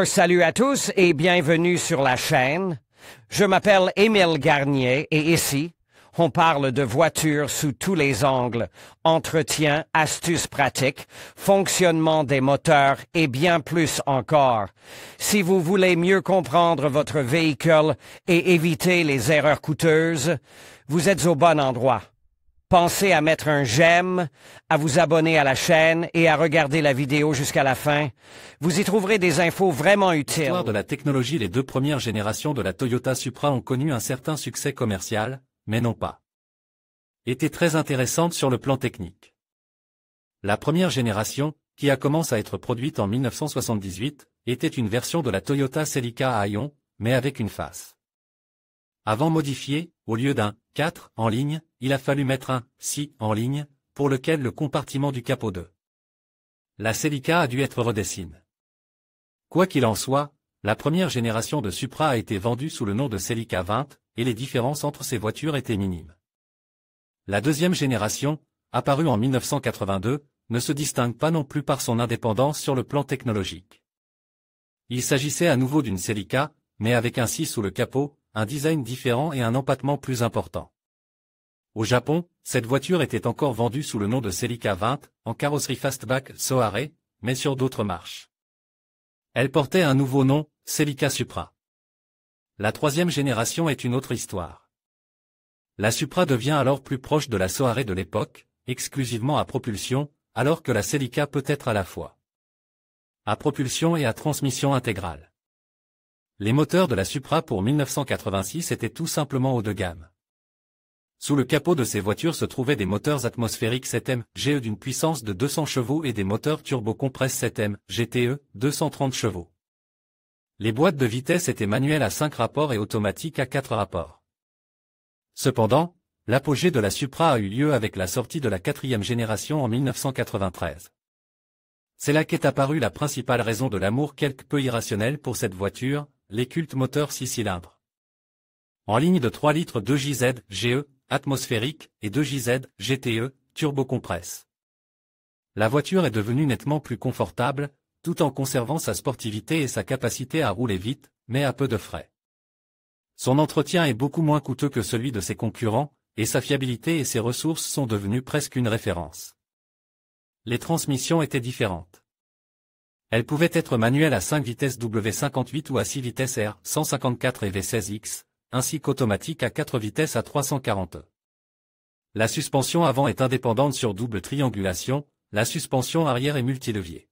Salut à tous et bienvenue sur la chaîne. Je m'appelle Émile Garnier et ici, on parle de voitures sous tous les angles, entretien, astuces pratiques, fonctionnement des moteurs et bien plus encore. Si vous voulez mieux comprendre votre véhicule et éviter les erreurs coûteuses, vous êtes au bon endroit. Pensez à mettre un j'aime, à vous abonner à la chaîne et à regarder la vidéo jusqu'à la fin. Vous y trouverez des infos vraiment utiles. L'histoire de la technologie, les deux premières générations de la Toyota Supra ont connu un certain succès commercial, mais n'ont pas été très intéressantes sur le plan technique. La première génération, qui a commencé à être produite en 1978, était une version de la Toyota Celica à ion, mais avec une face avant modifiée, au lieu d'un 4 en ligne, il a fallu mettre un 6 en ligne, pour lequel le compartiment du capot de la Celica a dû être redessiné. Quoi qu'il en soit, la première génération de Supra a été vendue sous le nom de Celica 20, et les différences entre ces voitures étaient minimes. La deuxième génération, apparue en 1982, ne se distingue pas non plus par son indépendance sur le plan technologique. Il s'agissait à nouveau d'une Celica, mais avec un 6 sous le capot, un design différent et un empattement plus important. Au Japon, cette voiture était encore vendue sous le nom de Celica 20, en carrosserie fastback Soare, mais sur d'autres marches. Elle portait un nouveau nom, Celica Supra. La troisième génération est une autre histoire. La Supra devient alors plus proche de la Soare de l'époque, exclusivement à propulsion, alors que la Celica peut être à la fois à propulsion et à transmission intégrale. Les moteurs de la Supra pour 1986 étaient tout simplement haut de gamme. Sous le capot de ces voitures se trouvaient des moteurs atmosphériques 7M GE d'une puissance de 200 chevaux et des moteurs turbocompresse 7M GTE 230 chevaux. Les boîtes de vitesse étaient manuelles à 5 rapports et automatiques à 4 rapports. Cependant, l'apogée de la Supra a eu lieu avec la sortie de la quatrième génération en 1993. C'est là qu'est apparue la principale raison de l'amour quelque peu irrationnel pour cette voiture, les cultes moteurs 6 cylindres. En ligne de 3 litres 2JZ GE, atmosphérique, et 2JZ GTE, turbocompresse. La voiture est devenue nettement plus confortable, tout en conservant sa sportivité et sa capacité à rouler vite, mais à peu de frais. Son entretien est beaucoup moins coûteux que celui de ses concurrents, et sa fiabilité et ses ressources sont devenues presque une référence. Les transmissions étaient différentes. Elles pouvaient être manuelles à 5 vitesses W58 ou à 6 vitesses R154 et V16X, ainsi qu'automatique à 4 vitesses à 340. La suspension avant est indépendante sur double triangulation, la suspension arrière est multilevier.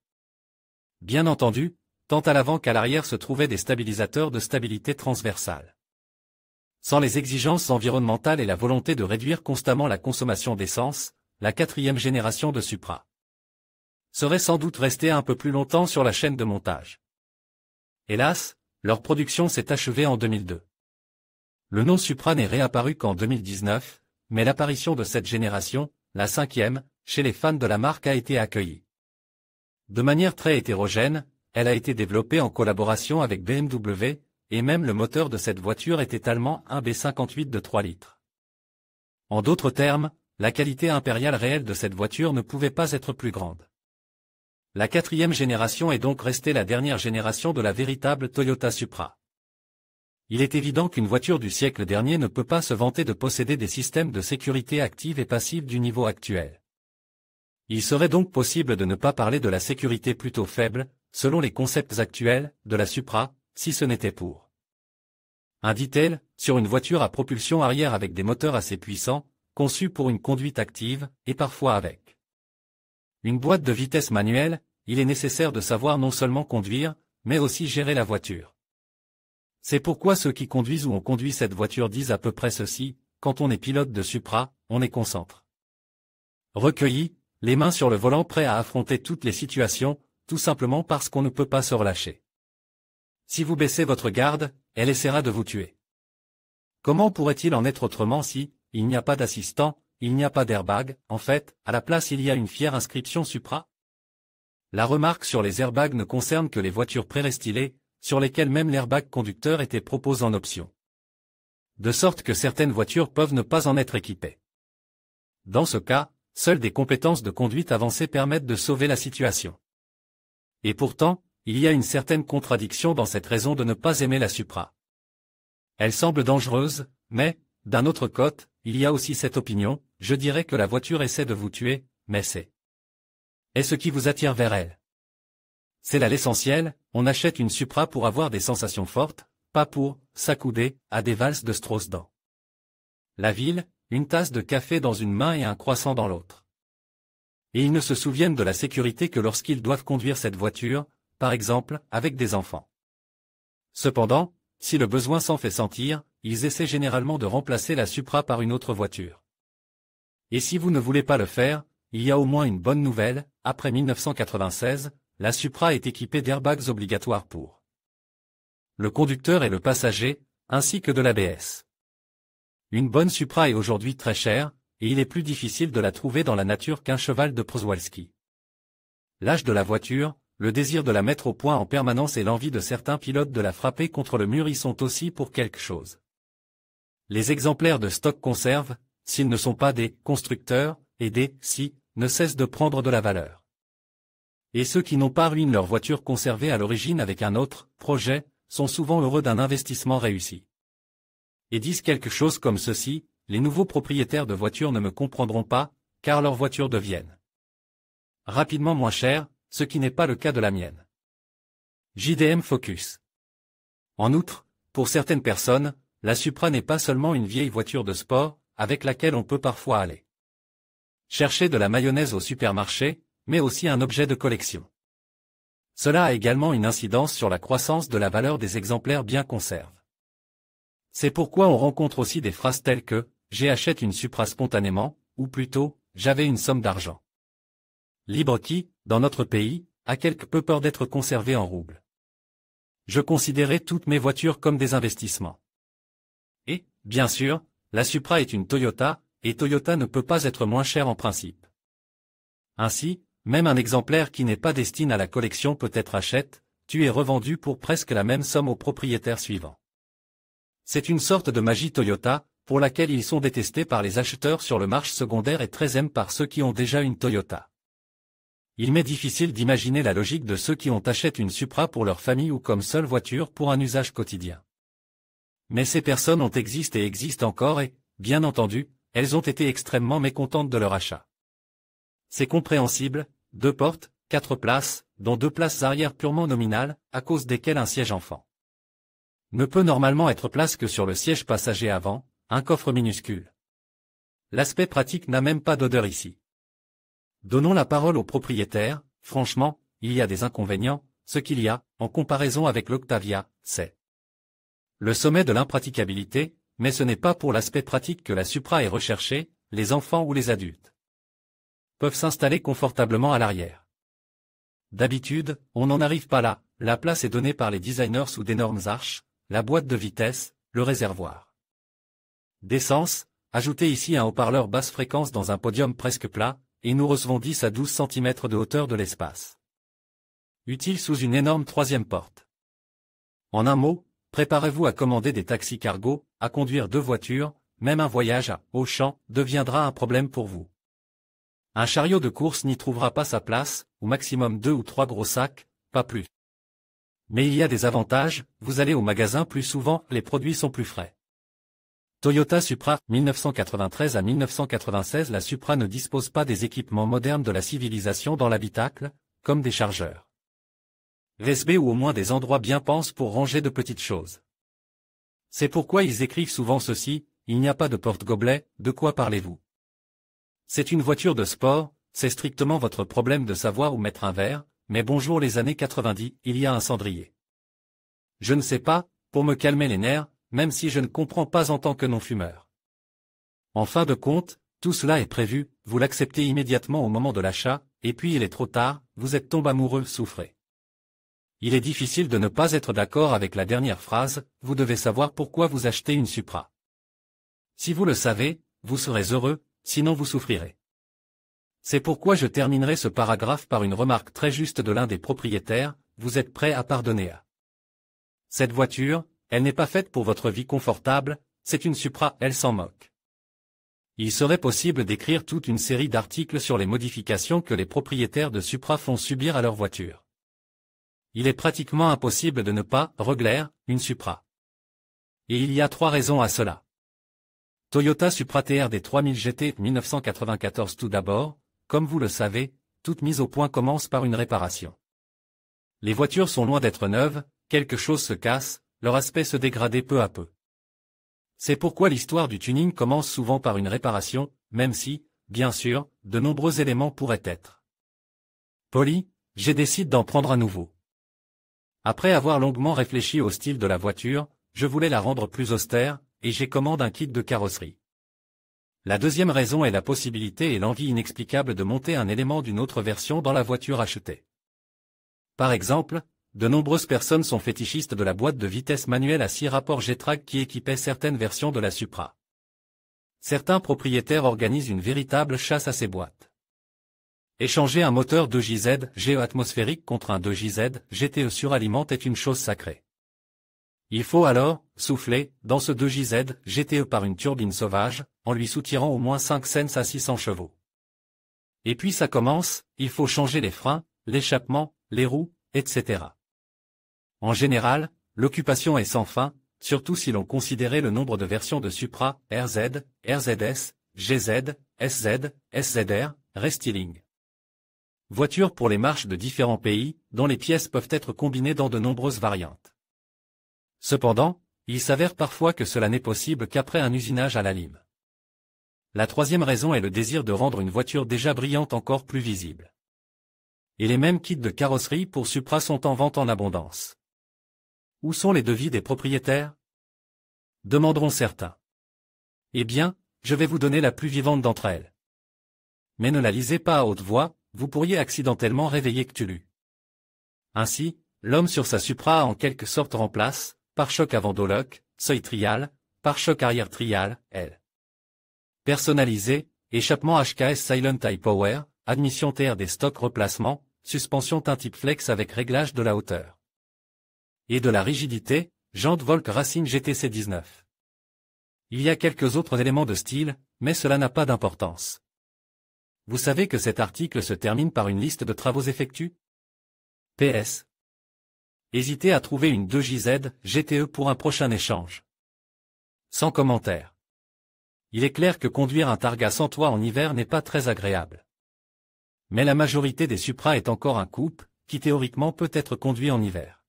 Bien entendu, tant à l'avant qu'à l'arrière se trouvaient des stabilisateurs de stabilité transversale. Sans les exigences environnementales et la volonté de réduire constamment la consommation d'essence, la quatrième génération de Supra serait sans doute restée un peu plus longtemps sur la chaîne de montage. Hélas, leur production s'est achevée en 2002. Le nom Supra n'est réapparu qu'en 2019, mais l'apparition de cette génération, la cinquième, chez les fans de la marque a été accueillie. De manière très hétérogène, elle a été développée en collaboration avec BMW, et même le moteur de cette voiture était allemand, un B58 de 3 litres. En d'autres termes, la qualité impériale réelle de cette voiture ne pouvait pas être plus grande. La quatrième génération est donc restée la dernière génération de la véritable Toyota Supra. Il est évident qu'une voiture du siècle dernier ne peut pas se vanter de posséder des systèmes de sécurité active et passive du niveau actuel. Il serait donc possible de ne pas parler de la sécurité plutôt faible, selon les concepts actuels, de la Supra, si ce n'était pour un detail, sur une voiture à propulsion arrière avec des moteurs assez puissants, conçus pour une conduite active, et parfois avec une boîte de vitesse manuelle, il est nécessaire de savoir non seulement conduire, mais aussi gérer la voiture. C'est pourquoi ceux qui conduisent ou ont conduit cette voiture disent à peu près ceci: quand on est pilote de Supra, on est concentré, recueilli, les mains sur le volant prêt à affronter toutes les situations, tout simplement parce qu'on ne peut pas se relâcher. Si vous baissez votre garde, elle essaiera de vous tuer. Comment pourrait-il en être autrement si, il n'y a pas d'assistant, il n'y a pas d'airbag, en fait, à la place il y a une fière inscription Supra? La remarque sur les airbags ne concerne que les voitures prérestylées, sur lesquelles même l'airbag conducteur était proposé en option. De sorte que certaines voitures peuvent ne pas en être équipées. Dans ce cas, seules des compétences de conduite avancées permettent de sauver la situation. Et pourtant, il y a une certaine contradiction dans cette raison de ne pas aimer la Supra. Elle semble dangereuse, mais, d'un autre côté, il y a aussi cette opinion, je dirais que la voiture essaie de vous tuer, mais c'est ce qui vous attire vers elle. C'est là l'essentiel, on achète une Supra pour avoir des sensations fortes, pas pour s'accouder à des valses de Strauss dans la ville, une tasse de café dans une main et un croissant dans l'autre. Et ils ne se souviennent de la sécurité que lorsqu'ils doivent conduire cette voiture, par exemple, avec des enfants. Cependant, si le besoin s'en fait sentir, ils essaient généralement de remplacer la Supra par une autre voiture. Et si vous ne voulez pas le faire, il y a au moins une bonne nouvelle, après 1996, la Supra est équipée d'airbags obligatoires pour le conducteur et le passager, ainsi que de l'ABS. Une bonne Supra est aujourd'hui très chère, et il est plus difficile de la trouver dans la nature qu'un cheval de Przewalski. L'âge de la voiture, le désir de la mettre au point en permanence et l'envie de certains pilotes de la frapper contre le mur y sont aussi pour quelque chose. Les exemplaires de stock conservent, s'ils ne sont pas des constructeurs, et des si, ne cessent de prendre de la valeur. Et ceux qui n'ont pas ruiné leur voiture conservée à l'origine avec un autre projet, sont souvent heureux d'un investissement réussi. Et disent quelque chose comme ceci, les nouveaux propriétaires de voitures ne me comprendront pas, car leurs voitures deviennent rapidement moins chères, ce qui n'est pas le cas de la mienne. JDM Focus. En outre, pour certaines personnes, la Supra n'est pas seulement une vieille voiture de sport, avec laquelle on peut parfois aller chercher de la mayonnaise au supermarché, mais aussi un objet de collection. Cela a également une incidence sur la croissance de la valeur des exemplaires bien conservés. C'est pourquoi on rencontre aussi des phrases telles que « j'ai acheté une Supra spontanément » ou plutôt « j'avais une somme d'argent libre qui, dans notre pays, a quelque peu peur d'être conservée en roubles. Je considérais toutes mes voitures comme des investissements. Et, bien sûr, la Supra est une Toyota, et Toyota ne peut pas être moins chère en principe. Ainsi, même un exemplaire qui n'est pas destiné à la collection peut être acheté, tu es revendu pour presque la même somme au propriétaire suivant. C'est une sorte de magie Toyota, pour laquelle ils sont détestés par les acheteurs sur le marché secondaire et très aimés par ceux qui ont déjà une Toyota. Il m'est difficile d'imaginer la logique de ceux qui ont acheté une Supra pour leur famille ou comme seule voiture pour un usage quotidien. Mais ces personnes ont existé et existent encore et, bien entendu, elles ont été extrêmement mécontentes de leur achat. C'est compréhensible, 2 portes, 4 places, dont 2 places arrière purement nominales, à cause desquelles un siège enfant ne peut normalement être place que sur le siège passager avant, un coffre minuscule. L'aspect pratique n'a même pas d'odeur ici. Donnons la parole au propriétaire, franchement, il y a des inconvénients, ce qu'il y a, en comparaison avec l'Octavia, c'est le sommet de l'impraticabilité, mais ce n'est pas pour l'aspect pratique que la Supra est recherchée, les enfants ou les adultes peuvent s'installer confortablement à l'arrière. D'habitude, on n'en arrive pas là, la place est donnée par les designers sous d'énormes arches, la boîte de vitesse, le réservoir d'essence, ajoutez ici un haut-parleur basse fréquence dans un podium presque plat, et nous recevons 10 à 12 cm de hauteur de l'espace utile sous une énorme troisième porte. En un mot, préparez-vous à commander des taxis cargo, à conduire 2 voitures, même un voyage à Auchan deviendra un problème pour vous. Un chariot de course n'y trouvera pas sa place, au maximum 2 ou 3 gros sacs, pas plus. Mais il y a des avantages, vous allez au magasin plus souvent, les produits sont plus frais. Toyota Supra, 1993 à 1996. La Supra ne dispose pas des équipements modernes de la civilisation dans l'habitacle, comme des chargeurs USB ou au moins des endroits bien pensés pour ranger de petites choses. C'est pourquoi ils écrivent souvent ceci, il n'y a pas de porte-gobelet, de quoi parlez-vous? C'est une voiture de sport, c'est strictement votre problème de savoir où mettre un verre, mais bonjour les années 90, il y a un cendrier. Je ne sais pas, pour me calmer les nerfs, même si je ne comprends pas en tant que non-fumeur. En fin de compte, tout cela est prévu, vous l'acceptez immédiatement au moment de l'achat, et puis il est trop tard, vous êtes tombé amoureux, souffrez. Il est difficile de ne pas être d'accord avec la dernière phrase, vous devez savoir pourquoi vous achetez une Supra. Si vous le savez, vous serez heureux, sinon vous souffrirez. C'est pourquoi je terminerai ce paragraphe par une remarque très juste de l'un des propriétaires, vous êtes prêt à pardonner à cette voiture, elle n'est pas faite pour votre vie confortable, c'est une Supra, elle s'en moque. Il serait possible d'écrire toute une série d'articles sur les modifications que les propriétaires de Supra font subir à leur voiture. il est pratiquement impossible de ne pas régler une Supra. Et il y a 3 raisons à cela. Toyota Supra TRD 3000 GT 1994. Tout d'abord, comme vous le savez, toute mise au point commence par une réparation. Les voitures sont loin d'être neuves, quelque chose se casse, leur aspect se dégrade peu à peu. C'est pourquoi l'histoire du tuning commence souvent par une réparation, même si, bien sûr, de nombreux éléments pourraient être polis. J'ai décidé d'en prendre un nouveau. Après avoir longuement réfléchi au style de la voiture, je voulais la rendre plus austère, et j'ai commandé un kit de carrosserie. La deuxième raison est la possibilité et l'envie inexplicable de monter un élément d'une autre version dans la voiture achetée. Par exemple, de nombreuses personnes sont fétichistes de la boîte de vitesse manuelle à 6 rapports G-Track qui équipait certaines versions de la Supra. Certains propriétaires organisent une véritable chasse à ces boîtes. Échanger un moteur 2JZ GE atmosphérique contre un 2JZ GTE suralimente est une chose sacrée. Il faut alors souffler dans ce 2JZ GTE par une turbine sauvage, en lui soutirant au moins 5 cents à 600 chevaux. Et puis ça commence, il faut changer les freins, l'échappement, les roues, etc. En général, l'occupation est sans fin, surtout si l'on considérait le nombre de versions de Supra, RZ, RZS, GZ, SZ, SZR, restyling. Voitures pour les marches de différents pays, dont les pièces peuvent être combinées dans de nombreuses variantes. Cependant, il s'avère parfois que cela n'est possible qu'après un usinage à la lime. La troisième raison est le désir de rendre une voiture déjà brillante encore plus visible. Et les mêmes kits de carrosserie pour Supra sont en vente en abondance. Où sont les devis des propriétaires? Demanderont certains. Eh bien, je vais vous donner la plus vivante d'entre elles. Mais ne la lisez pas à haute voix, vous pourriez accidentellement réveiller Cthulhu. Ainsi, l'homme sur sa Supra en quelque sorte remplace, pare-choc avant Doloc, seuil trial, pare-choc arrière trial, L. Personnalisé, échappement HKS Silent High Power, admission TRD stock replacement, suspension Type Flex avec réglage de la hauteur. Et de la rigidité, jante Volk Racing GTC 19. Il y a quelques autres éléments de style, mais cela n'a pas d'importance. Vous savez que cet article se termine par une liste de travaux effectués? PS. Hésitez à trouver une 2JZ GTE pour un prochain échange. Sans commentaire. Il est clair que conduire un Targa sans toit en hiver n'est pas très agréable. Mais la majorité des Supra est encore un coupe, qui théoriquement peut être conduit en hiver.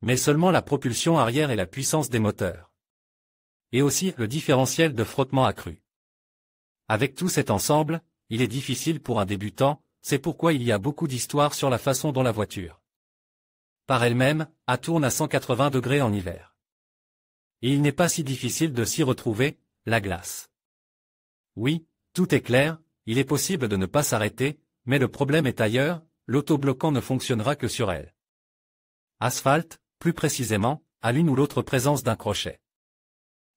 Mais seulement la propulsion arrière et la puissance des moteurs. Et aussi le différentiel de frottement accru. Avec tout cet ensemble, il est difficile pour un débutant, c'est pourquoi il y a beaucoup d'histoires sur la façon dont la voiture, par elle-même, tourne à 180 degrés en hiver. Et il n'est pas si difficile de s'y retrouver, la glace. Oui, tout est clair, il est possible de ne pas s'arrêter, mais le problème est ailleurs, l'autobloquant ne fonctionnera que sur elle. Asphalte, plus précisément, à l'une ou l'autre présence d'un crochet.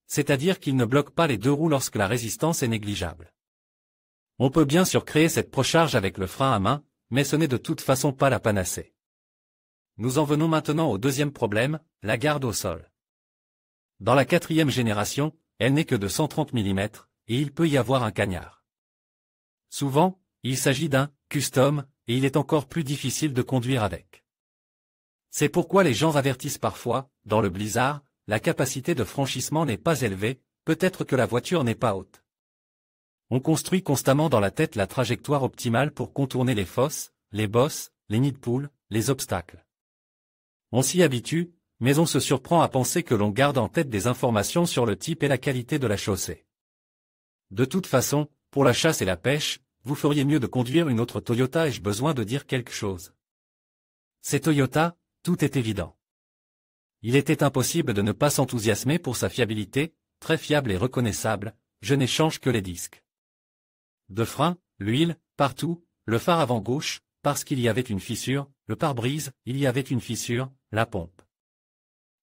C'est-à-dire qu'il ne bloque pas les deux roues lorsque la résistance est négligeable. On peut bien sûr créer cette procharge avec le frein à main, mais ce n'est de toute façon pas la panacée. Nous en venons maintenant au deuxième problème, la garde au sol. Dans la 4e génération, elle n'est que de 130 mm, et il peut y avoir un cagnard. Souvent, il s'agit d'un custom, et il est encore plus difficile de conduire avec. C'est pourquoi les gens avertissent parfois, dans le blizzard, la capacité de franchissement n'est pas élevée, peut-être que la voiture n'est pas haute. On construit constamment dans la tête la trajectoire optimale pour contourner les fosses, les bosses, les nids de poules, les obstacles. On s'y habitue, mais on se surprend à penser que l'on garde en tête des informations sur le type et la qualité de la chaussée. De toute façon, pour la chasse et la pêche, vous feriez mieux de conduire une autre Toyota. Ai-je besoin de dire quelque chose? C'est Toyota, tout est évident. Il était impossible de ne pas s'enthousiasmer pour sa fiabilité, très fiable et reconnaissable, je n'échange que les disques de frein, l'huile, partout, le phare avant gauche, parce qu'il y avait une fissure, le pare-brise, il y avait une fissure, la pompe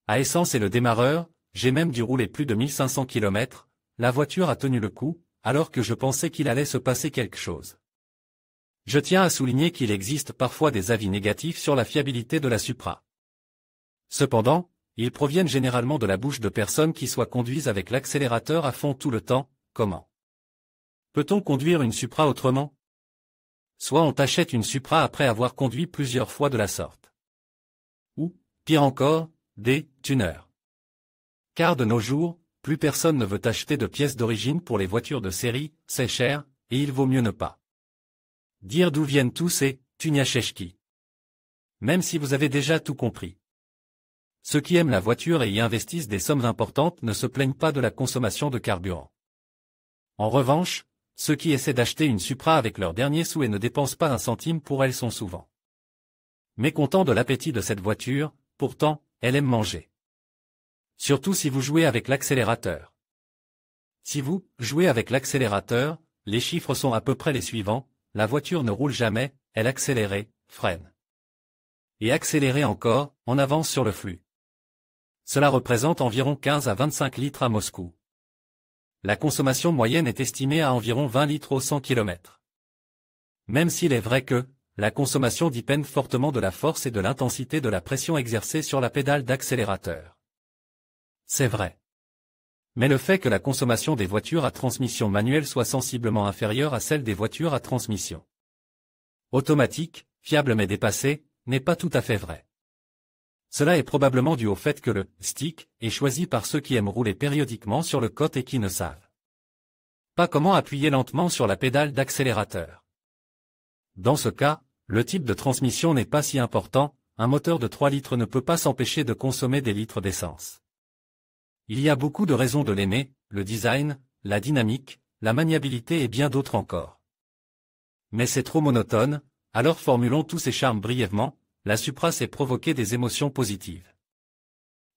à essence et le démarreur, j'ai même dû rouler plus de 1500 km, la voiture a tenu le coup, alors que je pensais qu'il allait se passer quelque chose. Je tiens à souligner qu'il existe parfois des avis négatifs sur la fiabilité de la Supra. Cependant, ils proviennent généralement de la bouche de personnes qui soit conduisent avec l'accélérateur à fond tout le temps. Comment peut-on conduire une Supra autrement? Soit on achète une Supra après avoir conduit plusieurs fois de la sorte. Pire encore, des tuners. Car de nos jours, plus personne ne veut acheter de pièces d'origine pour les voitures de série, c'est cher, et il vaut mieux ne pas dire d'où viennent tous ces tuniacheshki. Même si vous avez déjà tout compris. Ceux qui aiment la voiture et y investissent des sommes importantes ne se plaignent pas de la consommation de carburant. En revanche, ceux qui essaient d'acheter une Supra avec leur dernier sou et ne dépensent pas un centime pour elle sont souvent mécontents de l'appétit de cette voiture, pourtant, elle aime manger. Surtout si vous jouez avec l'accélérateur. Si vous jouez avec l'accélérateur, les chiffres sont à peu près les suivants: la voiture ne roule jamais, elle accélère, freine. Et accélérer encore, on avance sur le flux. Cela représente environ 15 à 25 litres à Moscou. La consommation moyenne est estimée à environ 20 litres au 100 km. Même s'il est vrai que la consommation dépend fortement de la force et de l'intensité de la pression exercée sur la pédale d'accélérateur. C'est vrai. Mais le fait que la consommation des voitures à transmission manuelle soit sensiblement inférieure à celle des voitures à transmission automatique, fiable mais dépassée, n'est pas tout à fait vrai. Cela est probablement dû au fait que le stick est choisi par ceux qui aiment rouler périodiquement sur le côte et qui ne savent pas comment appuyer lentement sur la pédale d'accélérateur. Dans ce cas, le type de transmission n'est pas si important, un moteur de 3 litres ne peut pas s'empêcher de consommer des litres d'essence. Il y a beaucoup de raisons de l'aimer, le design, la dynamique, la maniabilité et bien d'autres encore. Mais c'est trop monotone, alors formulons tous ces charmes brièvement. La Supra sait provoquer des émotions positives.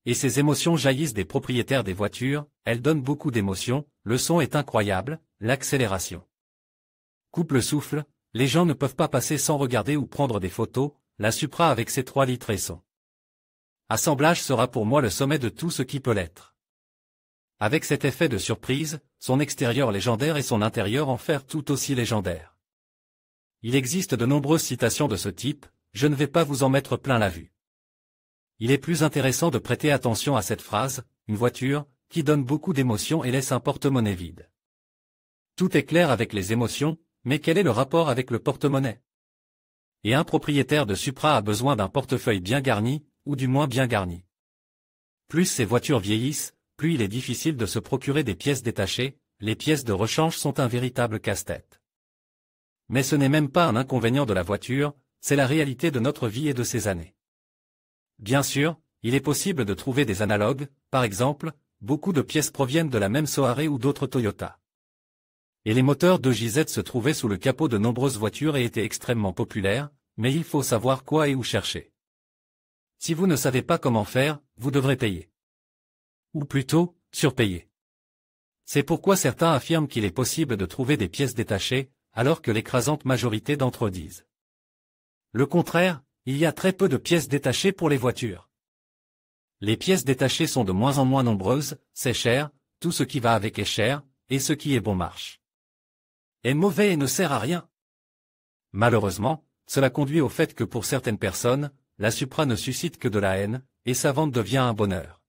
Et ces émotions jaillissent des propriétaires des voitures, elles donnent beaucoup d'émotions, le son est incroyable, l'accélération coupe le souffle, les gens ne peuvent pas passer sans regarder ou prendre des photos, la Supra avec ses 3 litres et son assemblage sera pour moi le sommet de tout ce qui peut l'être. Avec cet effet de surprise, son extérieur légendaire et son intérieur en fer tout aussi légendaire. Il existe de nombreuses citations de ce type, je ne vais pas vous en mettre plein la vue. Il est plus intéressant de prêter attention à cette phrase, une voiture, qui donne beaucoup d'émotions et laisse un porte-monnaie vide. Tout est clair avec les émotions, mais quel est le rapport avec le porte-monnaie? Et un propriétaire de Supra a besoin d'un portefeuille bien garni, ou du moins bien garni. Plus ces voitures vieillissent, plus il est difficile de se procurer des pièces détachées, les pièces de rechange sont un véritable casse-tête. Mais ce n'est même pas un inconvénient de la voiture, c'est la réalité de notre vie et de ces années. Bien sûr, il est possible de trouver des analogues, par exemple, beaucoup de pièces proviennent de la même Soare ou d'autres Toyota. Et les moteurs de JZ se trouvaient sous le capot de nombreuses voitures et étaient extrêmement populaires, mais il faut savoir quoi et où chercher. Si vous ne savez pas comment faire, vous devrez payer. Ou plutôt, surpayer. C'est pourquoi certains affirment qu'il est possible de trouver des pièces détachées, alors que l'écrasante majorité d'entre eux disent le contraire, il y a très peu de pièces détachées pour les voitures. Les pièces détachées sont de moins en moins nombreuses, c'est cher, tout ce qui va avec est cher, et ce qui est bon marche. Est mauvais et ne sert à rien. Malheureusement, cela conduit au fait que pour certaines personnes, la Supra ne suscite que de la haine, et sa vente devient un bonheur.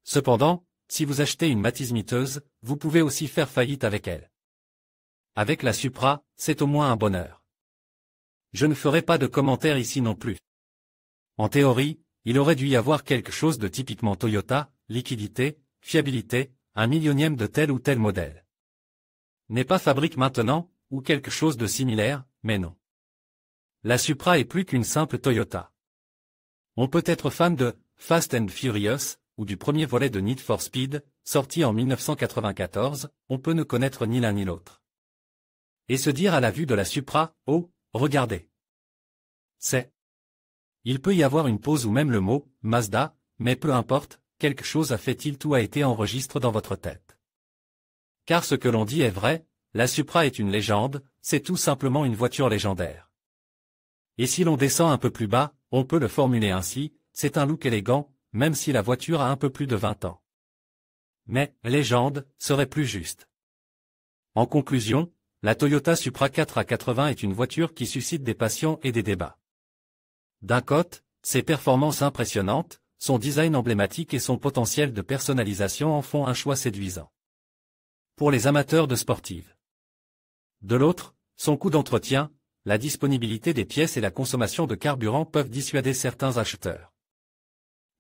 Cependant, si vous achetez une Matiz miteuse, vous pouvez aussi faire faillite avec elle. Avec la Supra, c'est au moins un bonheur. Je ne ferai pas de commentaires ici non plus. En théorie, il aurait dû y avoir quelque chose de typiquement Toyota, liquidité, fiabilité, un millionième de tel ou tel modèle. N'est pas fabrique maintenant, ou quelque chose de similaire, mais non. La Supra est plus qu'une simple Toyota. On peut être fan de Fast and Furious, ou du premier volet de Need for Speed, sorti en 1994, on peut ne connaître ni l'un ni l'autre. Et se dire à la vue de la Supra, oh, regardez. Il peut y avoir une pause ou même le mot « Mazda », mais peu importe, quelque chose a fait tilt ou a été enregistré dans votre tête. Car ce que l'on dit est vrai, la Supra est une légende, c'est tout simplement une voiture légendaire. Et si l'on descend un peu plus bas, on peut le formuler ainsi, c'est un look élégant, même si la voiture a un peu plus de 20 ans. Mais, légende, serait plus juste. En conclusion, la Toyota Supra 4A80 est une voiture qui suscite des passions et des débats. D'un côté, ses performances impressionnantes, son design emblématique et son potentiel de personnalisation en font un choix séduisant. Pour les amateurs de sportives. De l'autre, son coût d'entretien, la disponibilité des pièces et la consommation de carburant peuvent dissuader certains acheteurs.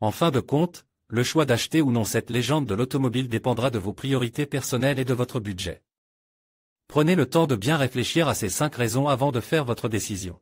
En fin de compte, le choix d'acheter ou non cette légende de l'automobile dépendra de vos priorités personnelles et de votre budget. Prenez le temps de bien réfléchir à ces 5 raisons avant de faire votre décision.